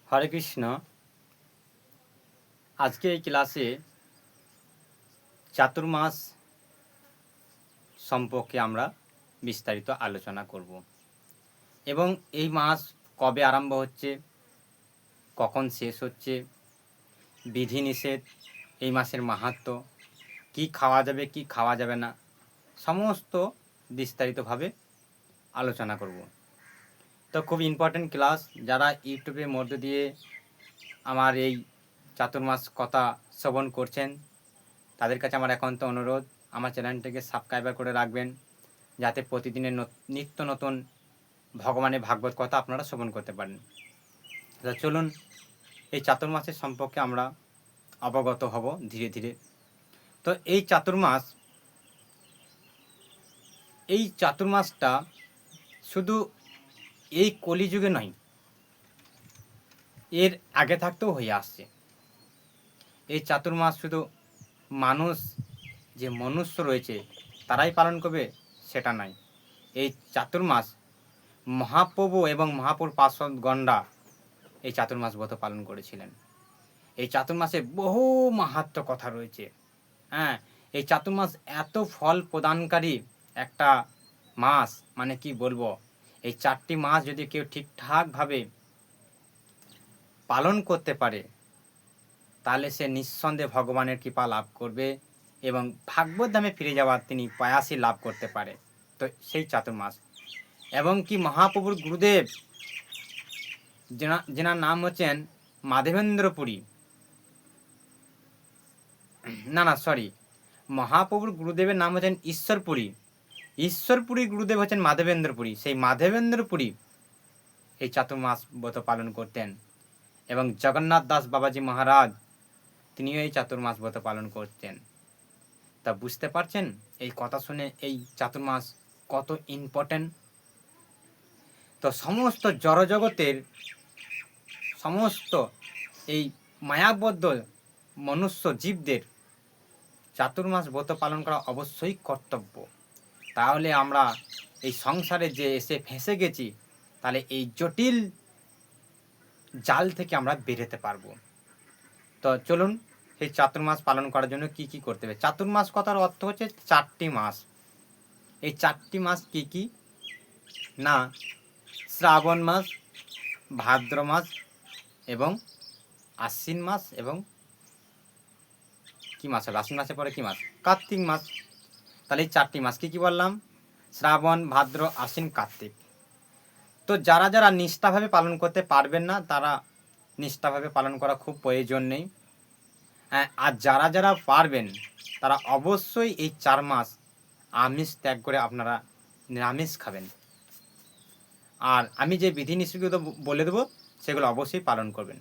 হরে কৃষ্ণ। আজকে এই ক্লাসে চাতুর্মাস সম্পর্কে আমরা বিস্তারিত আলোচনা করব এবং এই মাস কবে আরম্ভ হচ্ছে, কখন শেষ হচ্ছে, বিধিনিষেধ, এই মাসের মাহাত্ম্য, কি খাওয়া যাবে কি খাওয়া যাবে না, সমস্ত বিস্তারিতভাবে আলোচনা করব। তো খুব ইম্পর্টেন্ট ক্লাস। যারা ইউটিউবের মধ্য দিয়ে আমার এই চাতুর্মাস কথা শ্রবণ করছেন তাদের কাছে আমার একান্ত অনুরোধ, আমার চ্যানেলটিকে সাবস্ক্রাইব করে রাখবেন, যাতে প্রতিদিনের নিত্য নতুন ভগবানের ভাগবত কথা আপনারা শ্রবণ করতে পারেন। তো চলুন এই চাতুর্মাসের সম্পর্কে আমরা অবগত হব ধীরে ধীরে। তো এই চাতুর্মাসটা শুধু এই কলিযুগে নয়, এর আগে থাকতেও হয়ে আসছে। এই চাতুর্মাস শুধু মানুষ, যে মনুষ্য রয়েছে তারাই পালন করবে সেটা নয়। এই চাতুর্মাস মহাপ্রভু এবং মহাপুর পার্শ্বদগণরা এই চাতুর্মাস ব্রত পালন করেছিলেন। এই চাতুর্মাসে বহু মাহাত্ম্য কথা রয়েছে। হ্যাঁ, এই চাতুর্মাস এত ফল প্রদানকারী একটা মাস, মানে কি বলবো, এই 4টি মাস যদি কেউ ঠিকঠাকভাবে পালন করতে পারে তাহলে সে নিঃসন্দেহে ভগবানের কৃপা লাভ করবে এবং ভাগবত ধামে ফিরে যাওয়ার তিনি প্রয়াসই লাভ করতে পারে। তো সেই চাতুর্মাস, এবং কি মহাপ্রভুর গুরুদেব যেনার নাম হচ্ছেন মাধবেন্দ্র পুরী, মহাপ্রভুর গুরুদেবের নাম হচ্ছেন ঈশ্বরপুরী। ঈশ্বরপুরীর গুরুদেব হচ্ছেন মাধবেন্দ্র পুরী। সেই মাধবেন্দ্র পুরী এই চাতুর্মাস ব্রত পালন করতেন এবং জগন্নাথ দাস বাবাজি মহারাজ তিনিও এই চাতুর্মাস ব্রত পালন করতেন। তা বুঝতে পারছেন এই কথা শুনে এই চাতুর্মাস কত ইম্পর্টেন্ট। তো সমস্ত জড়জগতের সমস্ত এই মায়াবদ্ধ মনুষ্য জীবদের চাতুর্মাস ব্রত পালন করা অবশ্যই কর্তব্য। তাহলে আমরা এই সংসারে যে এসে ফেঁসে গেছি, তাহলে এই জটিল জাল থেকে আমরা বেরোতে পারবো। তো চলুন সেই চাতুর্মাস পালন করার জন্য কি কি করতে হবে। চাতুর্মাস কথার অর্থ হচ্ছে 4টি মাস। এই 4টি মাস কি কি না, শ্রাবণ মাস, ভাদ্র মাস এবং আশ্বিন মাস, এবং কি মাস হবে, আশ্বিন মাসের পরে কি মাস, কার্তিক মাস। তাহলে এই 4টি মাস কি কি বললাম, শ্রাবণ, ভাদ্র, আশ্বিন, কার্তিক। তো যারা যারা নিষ্ঠাভাবে পালন করতে পারবেন না তারা নিষ্ঠাভাবে পালন করা খুব প্রয়োজন নেই। আর যারা যারা পারবেন তারা অবশ্যই এই 4 মাস আমিষ ত্যাগ করে আপনারা নিরামিষ খাবেন। আর আমি যে বিধিনিষেধগুলো বলে দেবো সেগুলো অবশ্যই পালন করবেন।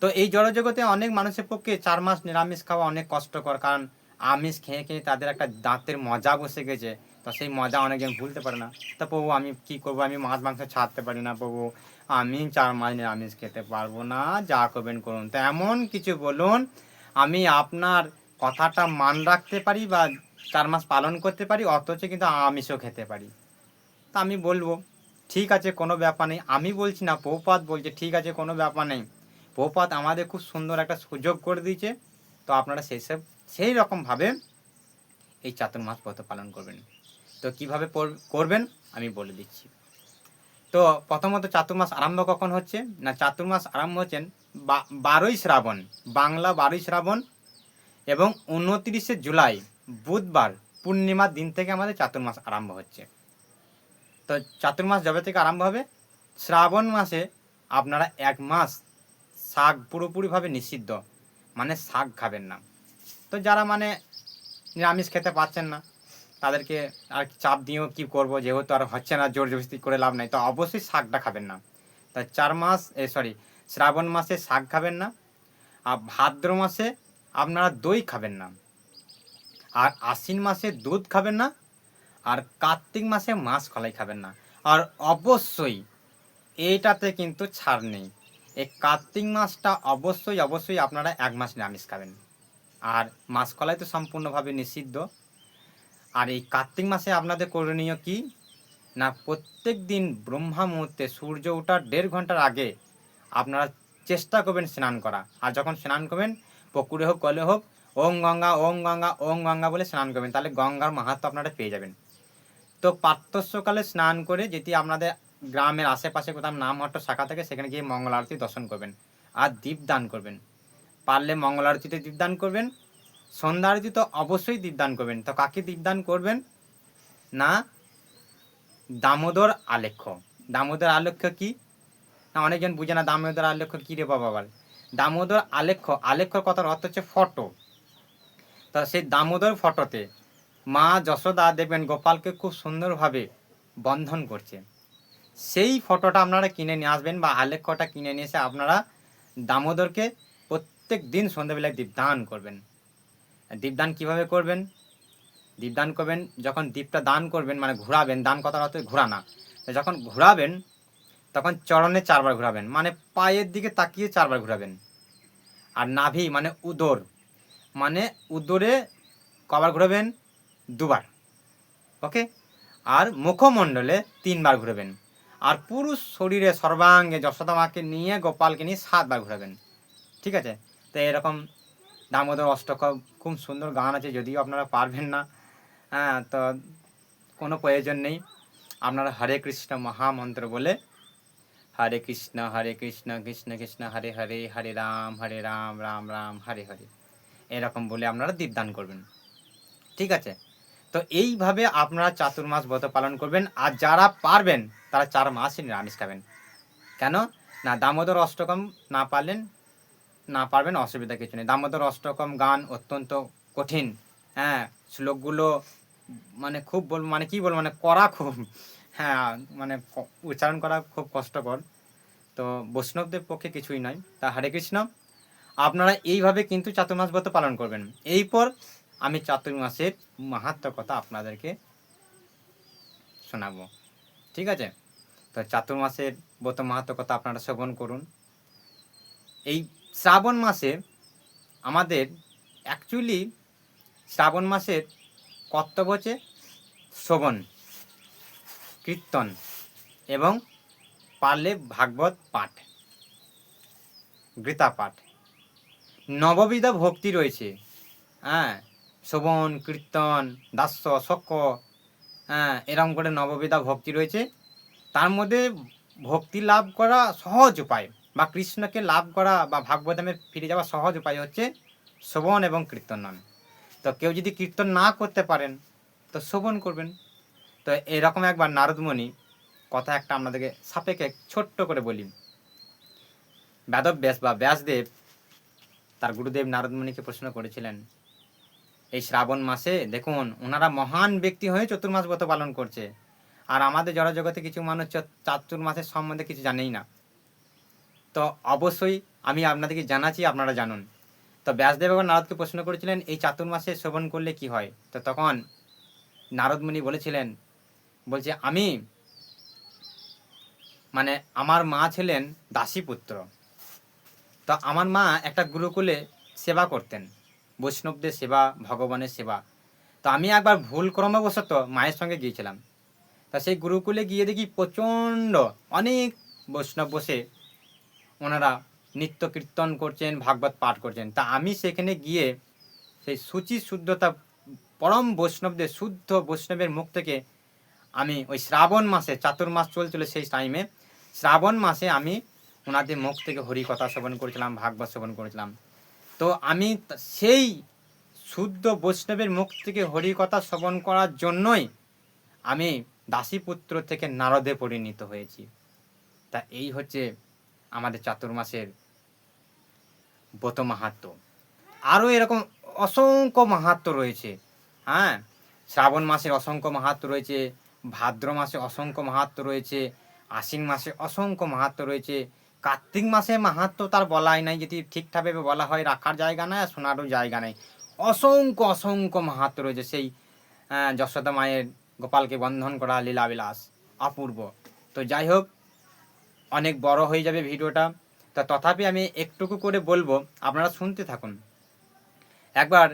তো এই জড়জগতে অনেক মানুষের পক্ষে 4 মাস নিরামিষ খাওয়া অনেক কষ্টকর, কারণ আমিষ খেয়ে খেয়ে তাদের একটা দাঁতের মজা বসে গেছে। তো সেই মজা অনেকজন ভুলতে পারে না। তা প্রভু আমি কি করবো, আমি মাছ মাংস ছাড়তে পারি না প্রভু, আমি 4 মাস নিরামিষ খেতে পারবো না, যা করবেন করুন। তো এমন কিছু বলুন আমি আপনার কথাটা মান রাখতে পারি বা 4 মাস পালন করতে পারি, অথচ কিন্তু আমিষও খেতে পারি। তা আমি বলবো ঠিক আছে, কোনো ব্যাপার নেই। আমি বলছি না, প্রভুপাদ বলছে ঠিক আছে কোনো ব্যাপার নেই। প্রভুপাদ আমাদের খুব সুন্দর একটা সুযোগ করে দিয়েছে। তো আপনারা সেই রকমভাবে এই চাতুর্মাস ব্রত পালন করবেন। তো কিভাবে করবেন আমি বলে দিচ্ছি। তো প্রথমত চাতুর্মাস আরম্ভ কখন হচ্ছে না, চাতুর্মাস আরম্ভ হচ্ছেন 12ই শ্রাবণ, বাংলা 12ই শ্রাবণ এবং 29শে জুলাই বুধবার পূর্ণিমার দিন থেকে আমাদের চাতুর্মাস আরম্ভ হচ্ছে। তো চাতুর্মাস যবে থেকে আরম্ভ হবে, শ্রাবণ মাসে আপনারা 1 মাস শাক পুরোপুরিভাবে নিষিদ্ধ, মানে শাক খাবেন না। তো যারা মানে নিরামিষ খেতে পাচ্ছেন না তাদেরকে আর চাপ দিয়েও কি করব, যেহেতু আর হচ্ছে না, জোর জবরদস্তি করে লাভ নাই। তো অবশ্যই শাকটা খাবেন না। তা শ্রাবণ মাসে শাক খাবেন না। আর ভাদ্র মাসে আপনারা দই খাবেন না। আর আশ্বিন মাসে দুধ খাবেন না। আর কার্তিক মাসে মাছ কলাই খাবেন না। আর অবশ্যই এইটাতে কিন্তু ছাড় নেই, এই কার্তিক মাসটা অবশ্যই আপনারা 1 মাস নিরামিষ খাবেন। আর মাছ কলাই তো সম্পূর্ণভাবে নিষিদ্ধ। আর এই কার্তিক মাসে আপনাদের করণীয় কি না, প্রত্যেক দিন ব্রহ্মা মুহূর্তে সূর্য ওঠার 1.5 ঘন্টার আগে আপনারা চেষ্টা করবেন স্নান করা। আর যখন স্নান করবেন পুকুরে হোক কলে হোক ওং গঙ্গা ওং গঙ্গা ওং গঙ্গা বলে স্নান করবেন, তাহলে গঙ্গার মাহাত্ম্য আপনারা পেয়ে যাবেন। তো প্রাতঃসকালে স্নান করে যদি আপনাদের গ্রামের আশেপাশে কোথাও নামহট্ট শাখা থাকে সেখানে গিয়ে মঙ্গল আরতি দর্শন করবেন আর দীপদান করবেন। পারলে মঙ্গল আরতিতে দীপদান করবেন, সন্ধ্যা আরতি তো অবশ্যই দীপদান করবেন। তো কাকে দীপদান করবেন না, দামোদর আলেখ্য। দামোদর আলেখ্য কি না, অনেকজন বুঝে না দামোদর আলেখ্য কী রে বাবা বল। দামোদর আলেখ্য, আলেখ্যর কথার অর্থ হচ্ছে ফটো। তা সেই দামোদর ফটোতে মা যশোদা দেখবেন গোপালকে খুব সুন্দরভাবে বন্ধন করছে। সেই ফটোটা আপনারা কিনে নিয়ে আসবেন বা আলেখ্যটা কিনে নিয়ে এসে আপনারা দামোদরকে প্রত্যেক দিন সন্ধ্যাবেলায় দীপদান করবেন। দীপদান কিভাবে করবেন, দীপদান করবেন যখন দীপটা দান করবেন মানে ঘোরাবেন, দান কথার অর্থ ঘোরানা। যখন ঘোরাবেন তখন চরণে 4 বার ঘোরাবেন, মানে পায়ের দিকে তাকিয়ে 4 বার ঘোরাবেন। আর নাভি মানে উদর, মানে উদরে কবার ঘোরাবেন, 2 বার। ওকে। আর মুখমণ্ডলে 3 বার ঘোরাবেন। আর পুরুষ শরীরে সর্বাঙ্গে যশোদা মাকে নিয়ে গোপালকে নিয়ে 7 বার ঘোরাবেন। ঠিক আছে। তো এরকম দামোদর অষ্টক খুব সুন্দর গান আছে, যদিও আপনারা পারবেন না, হ্যাঁ, তো কোনো প্রয়োজন নেই। আপনারা হরে কৃষ্ণ মহামন্ত্র বলে হরে কৃষ্ণ কৃষ্ণ কৃষ্ণ হরে হরে, হরে রাম রাম রাম হরে হরে, এরকম বলে আপনারা দীপদান করবেন। ঠিক আছে। তো এইভাবে আপনারা চাতুর্মাস ব্রত পালন করবেন। আর যারা পারবেন তারা 4 মাসই নিরামিষ খাবেন। কেন না, দামোদর অষ্টকম না পারবেন অসুবিধা কিছু নেই। দামোদর অষ্টকম গান অত্যন্ত কঠিন, হ্যাঁ, শ্লোকগুলো মানে খুব মানে কি বলবো, মানে করা খুব, হ্যাঁ, মানে উচ্চারণ করা খুব কষ্টকর। তো বৈষ্ণবদের পক্ষে কিছুই নয়। তা হরে কৃষ্ণ, আপনারা এইভাবে কিন্তু চাতুর্মাস ব্রত পালন করবেন। এরপর আমি চাতুর্মাসের মাহাত্ম্য কথা আপনাদেরকে শোনাবো। ঠিক আছে। তো চাতুর্মাসের ব্রত মাহাত্ম্য কথা আপনারা শ্রবণ করুন। এই শ্রাবণ মাসে আমাদের অ্যাকচুয়ালি শ্রাবণ মাসের কর্তব্য হচ্ছে শ্রবণ, কীর্তন এবং পারলে ভাগবত পাঠ, গীতা পাঠ। নববিধা ভক্তি রয়েছে, হ্যাঁ, শ্রবণ কীর্তন দাস্য শক্য, হ্যাঁ, এরকম করে নববিধা ভক্তি রয়েছে। তার মধ্যে ভক্তি লাভ করা সহজ উপায় বা কৃষ্ণকে লাভ করা বা ভাগবতমে ফিরে যাওয়া সহজ উপায় হচ্ছে শ্রবণ এবং কীর্তন নাম। তো কেউ যদি কীর্তন না করতে পারেন তো শ্রবণ করবেন। তো এরকম একবার নারদমণি কথা একটা আপনাদেরকে সাপেক্ষে ছোট্ট করে বলি। বেদব্যাস বা ব্যাসদেব তার গুরুদেব নারদমণিকে প্রশ্ন করেছিলেন, এই শ্রাবণ মাসে দেখুন ওনারা মহান ব্যক্তি হয়ে চতুর্মাস ব্রত পালন করছে, আর আমাদের জড়জগতে কিছু মানুষ চাতুর্মাসের সম্বন্ধে কিছু জানেই না। তো অবশ্যই আমি আপনাদেরকে জানাচ্ছি, আপনারা জানুন। তো ব্যাসদেব এবং নারদকে প্রশ্ন করেছিলেন এই চাতুর্মাসে শ্রবণ করলে কি হয়। তো তখন নারদমুনি বলেছিলেন, বলছে আমি মানে আমার মা ছিলেন দাসীপুত্র। তো আমার মা একটা গুরুকুলে সেবা করতেন, বৈষ্ণবদের সেবা, ভগবানের সেবা। তো আমি একবার ভুল ক্রমবশত মায়ের সঙ্গে গিয়েছিলাম। তা সেই গুরুকুলে গিয়ে দেখি প্রচণ্ড অনেক বৈষ্ণব বসে ওনারা নিত্য কীর্তন করছেন, ভাগবত পাঠ করছেন। তা আমি সেখানে গিয়ে সেই শুচি শুদ্ধতা পরম বৈষ্ণবদের শুদ্ধ বৈষ্ণবের মুখ থেকে আমি ওই শ্রাবণ মাসে, চাতুর্মাস চলছিল সেই টাইমে, শ্রাবণ মাসে আমি ওনাদের মুখ থেকে হরি কথা শ্রবণ করেছিলাম, ভাগবত শ্রবণ করেছিলাম। তো আমি সেই শুদ্ধ বৈষ্ণবের মুখ থেকে হরি কথা শ্রবণ করার জন্যই আমি দাসীপুত্র থেকে নারদে পরিণত হয়েছি। তা এই হচ্ছে আমাদের চাতুর্মাসের ব্রত মাহাত্ম্য। আরও এরকম অসংখ্য মাহাত্ম্য রয়েছে, হ্যাঁ, শ্রাবণ মাসের অসংখ্য মাহাত্ম্য রয়েছে, ভাদ্র মাসে অসংখ্য মাহাত্ম্য রয়েছে, আশ্বিন মাসে অসংখ্য মাহাত্ম্য রয়েছে, কার্তিক মাসে মাহাত্ম্য তার বলাই নাই, যদি ঠিকঠাকভাবে বলা হয় রাখার জায়গা নাই আর শোনারও জায়গা নেই। অসংখ্য অসংখ্য মাহাত্ম্য রয়েছে সেই যশোদা মায়ের গোপালকে বন্ধন করা লীলাবিলাস অপূর্ব। তো যাই হোক, অনেক বড় হয়ে যাবে ভিডিওটা, তা তথাপি আমি একটুকু করে বলবো, আপনারা শুনতে থাকুন। একবার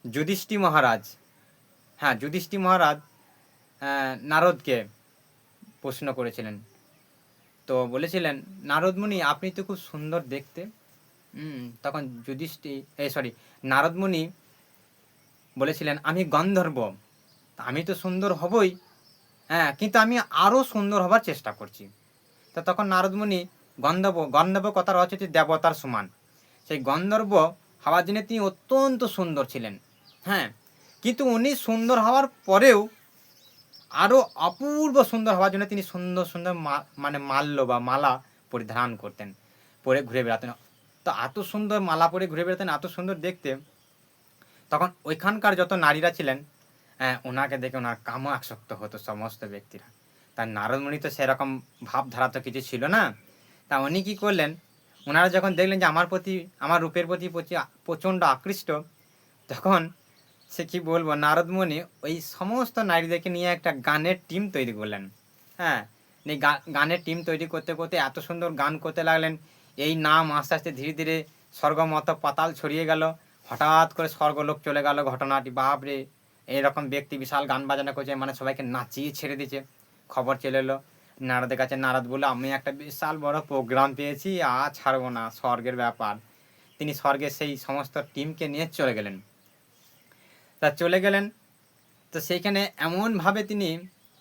যুধিষ্ঠির মহারাজ, হ্যাঁ, যুধিষ্ঠির মহারাজ নারদকে প্রশ্ন করেছিলেন। তো তো বলেছিলেন, নারদমুনি আপনি তো খুব সুন্দর দেখতে। তখন নারদমুনি বলেছিলেন, আমি গন্ধর্ব, আমি তো সুন্দর হবই, হ্যাঁ, কিন্তু আমি আরও সুন্দর হবার চেষ্টা করছি। তো তখন নারদমুনি, গন্ধর্ব কথার অর্থ হচ্ছে দেবতার সমান, সেই গন্ধর্ব হওয়ার জন্য তিনি অত্যন্ত সুন্দর ছিলেন। হ্যাঁ, কিন্তু উনি সুন্দর হওয়ার পরেও আরও অপূর্ব সুন্দর হওয়ার জন্য তিনি সুন্দর সুন্দর মানে মাল্য বা মালা পরিধান করতেন, পরে ঘুরে বেড়াতেন। তো এত সুন্দর মালা পরে ঘুরে বেড়াতেন, এত সুন্দর দেখতে। তখন ওইখানকার যত নারীরা ছিলেন, ওনাকে দেখে ওনার কামও আসক্ত হতো সমস্ত ব্যক্তিরা। তার নারদমণি তো সেরকম ভাবধারা তো কিছু ছিল না। তা উনি কী করলেন, ওনারা যখন দেখলেন যে আমার রূপের প্রতি প্রচণ্ড আকৃষ্ট, তখন সে কি বলবো, নারদমণি ওই সমস্ত নারীদেরকে নিয়ে একটা গানের টিম তৈরি করলেন। হ্যাঁ, এই গানের টিম তৈরি করতে করতে এত সুন্দর গান করতে লাগলেন, এই নাম আস্তে আস্তে ধীরে ধীরে স্বর্গমত পাতাল ছড়িয়ে গেল। হঠাৎ করে স্বর্গলোক চলে গেল ঘটনাটি। বাপরে, এইরকম ব্যক্তি বিশাল গান বাজনা করছে, মানে সবাইকে নাচিয়ে ছেড়ে দিয়েছে। খবর চলে এলো নারদের কাছে। নারদ বলল, আমি একটা বিশাল বড় প্রোগ্রাম পেয়েছি, আর ছাড়বো না, স্বর্গের ব্যাপার। তিনি স্বর্গে সেই সমস্ত টিমকে নিয়ে চলে গেলেন। তা চলে গেলেন, তো সেইখানে এমনভাবে তিনি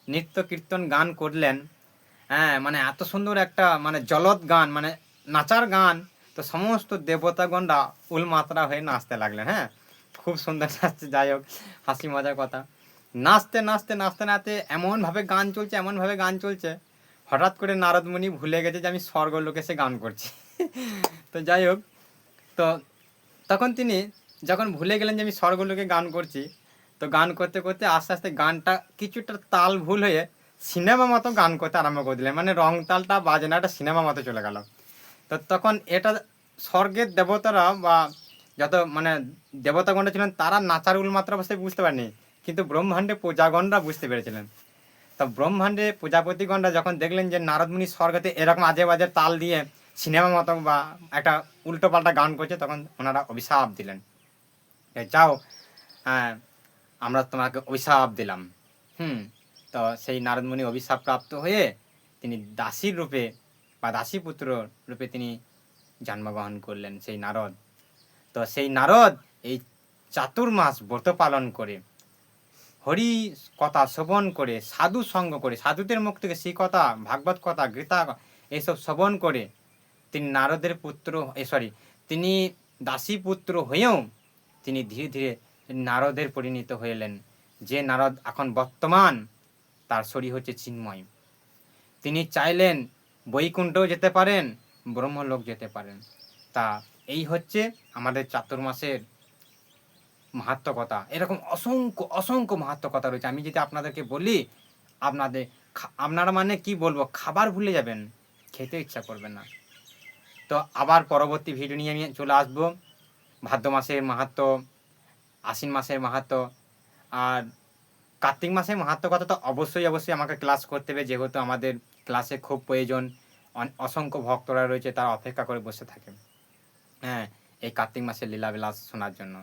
নৃত্য কীর্তন গান করলেন, হ্যাঁ, মানে এত সুন্দর একটা মানে জলদ গান, মানে নাচার গান। তো সমস্ত দেবতাগণরা উলমাতরা হয়ে নাচতে লাগলেন। হ্যাঁ, খুব সুন্দর নাচছে। যাই হোক, হাসি মজার কথা। নাচতে নাচতে নাচতে নাচতে এমনভাবে গান চলছে, হঠাৎ করে নারদমুনি ভুলে গেছে যে আমি স্বর্গলোকে সে গান করছি। তো যাই হোক, তো তখন তিনি যখন ভুলে গেলেন যে আমি স্বর্গলোকে গান করছি, তো গান করতে করতে আস্তে আস্তে গানটা কিছুটা তাল ভুল হয়ে সিনেমা মতো গান করতে আরম্ভ করে দিলেন। মানে রং তালটা বাজনাটা সিনেমা মতো চলে গেল। তো তখন এটা স্বর্গের দেবতারা বা যত মানে দেবতাগণরা ছিলেন, তারা নাচার উলমাত্রা অবস্থায় বুঝতে পারেনি, কিন্তু ব্রহ্মাণ্ডে প্রজাগণরা বুঝতে পেরেছিলেন। তো ব্রহ্মাণ্ডে প্রজাপতিগণরা যখন দেখলেন যে নারদমুনি স্বর্গতে এরকম আজে বাজে তাল দিয়ে সিনেমা মতো বা একটা উল্টো পাল্টা গান করছে, তখন ওনারা অভিশাপ দিলেন, যাও, হ্যাঁ, আমরা তোমাকে অভিশাপ দিলাম। তো সেই নারদমুনি অভিশাপ প্রাপ্ত হয়ে তিনি দাসীর রূপে বা দাসীপুত্র রূপে তিনি জন্মগ্রহণ করলেন, সেই নারদ। তো সেই নারদ এই চাতুর্মাস ব্রত পালন করে, হরি কথা শ্রবণ করে, সাধু সঙ্গ করে, সাধুদের মুখ থেকে সেই কথা, ভাগবত কথা, গীতা এইসব শ্রবণ করে তিনি নারদের পুত্র তিনি দাসী পুত্র হয়েও তিনি ধীরে ধীরে নারদের পরিণত হইলেন। যে নারদ এখন বর্তমান, তার শরীর হচ্ছে চিন্ময়। তিনি চাইলেন বৈকুণ্ঠও যেতে পারেন, ব্রহ্মলোক যেতে পারেন। তা এই হচ্ছে আমাদের চাতুর্মাসের মাহাত্ম্য কথা। এরকম অসংখ্য অসংখ্য মাহাত্ম্য কথা রয়েছে। আমি যদি আপনাদেরকে বলি, আপনারা মানে কি বলবো, খাবার ভুলে যাবেন, খেতে ইচ্ছা করবে না। তো আবার পরবর্তী ভিডিও নিয়ে আমি চলে আসবো। ভাদ্র মাসের মাহাত্ম্য, আশ্বিন মাসের মাহাত্ম্য, আর কার্তিক মাসের মাহাত্ম্য কথা তো অবশ্যই আমাকে ক্লাস করতে হবে, যেহেতু আমাদের ক্লাসে খুব প্রয়োজন। অসংখ্য ভক্তরা রয়েছে, তারা অপেক্ষা করে বসে থাকে, হ্যাঁ, এই কার্তিক মাসের লীলাবিলাস শোনার জন্য।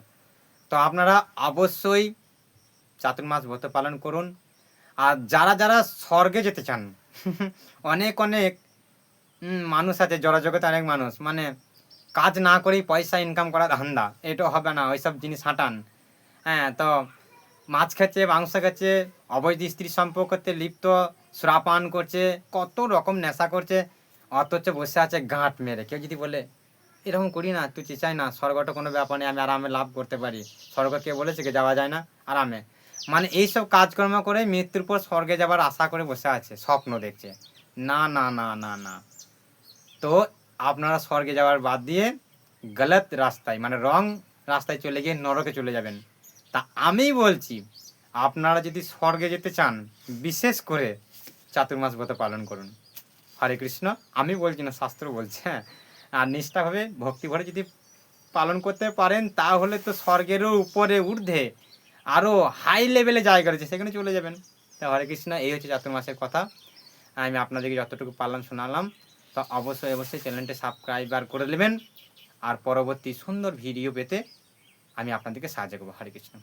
তো আপনারা অবশ্যই চাতুর্মাস ব্রত পালন করুন। আর যারা যারা স্বর্গে যেতে চান, অনেক অনেক মানুষ আছে, জড়জগতে অনেক মানুষ, মানে কাজ না করেই পয়সা ইনকাম করার ধান্দা, এটা হবে না, ওইসব জিনিস হাঁটান। হ্যাঁ, তো মাছ খেচ্ছে, মাংস খেচ্ছে, অবৈধ স্ত্রী সম্পর্কতে লিপ্ত, সুরাপান করছে, কত রকম নেশা করছে, অথচ বসে আছে গাঁট মেরে। কেউ যদি বলে এরকম করি না, তুই চেঁচাই না, স্বর্গটা কোনো ব্যাপার নেই, আমি আরামে লাভ করতে পারি, স্বর্গ কে বলেছে কি যাওয়া যায় না আরামে, মানে এইসব কাজকর্ম করে মৃত্যুর পর স্বর্গে যাবার আশা করে বসে আছে, স্বপ্ন দেখছে। না না না না না, তো আপনারা স্বর্গে যাওয়ার বাদ দিয়ে গলত রাস্তায়, মানে রং রাস্তায় চলে গিয়ে নরকে চলে যাবেন। তা আমি বলছি, আপনারা যদি স্বর্গে যেতে চান, বিশেষ করে চাতুর্মাস ব্রত পালন করুন। হরে কৃষ্ণ। আমি বলছি না, শাস্ত্র বলছে। হ্যাঁ, আর নিষ্ঠাভাবে ভক্তিভরে যদি পালন করতে পারেন, তাহলে তো স্বর্গেরও উপরে ঊর্ধ্বে আরও হাই লেভেলে জায়গা রয়েছে, সেখানে চলে যাবেন। তা হরে কৃষ্ণ, এই হচ্ছে চাতুর্মাসের কথা। আমি আপনাদেরকে যতটুকু পালন শোনালাম। তো অবশ্যই চ্যানেলটি সাবস্ক্রাইবার করে নেবেন, আর পরবর্তী সুন্দর ভিডিও পেতে আমি আপনাদেরকে সাহায্য করবো। হরে কৃষ্ণ।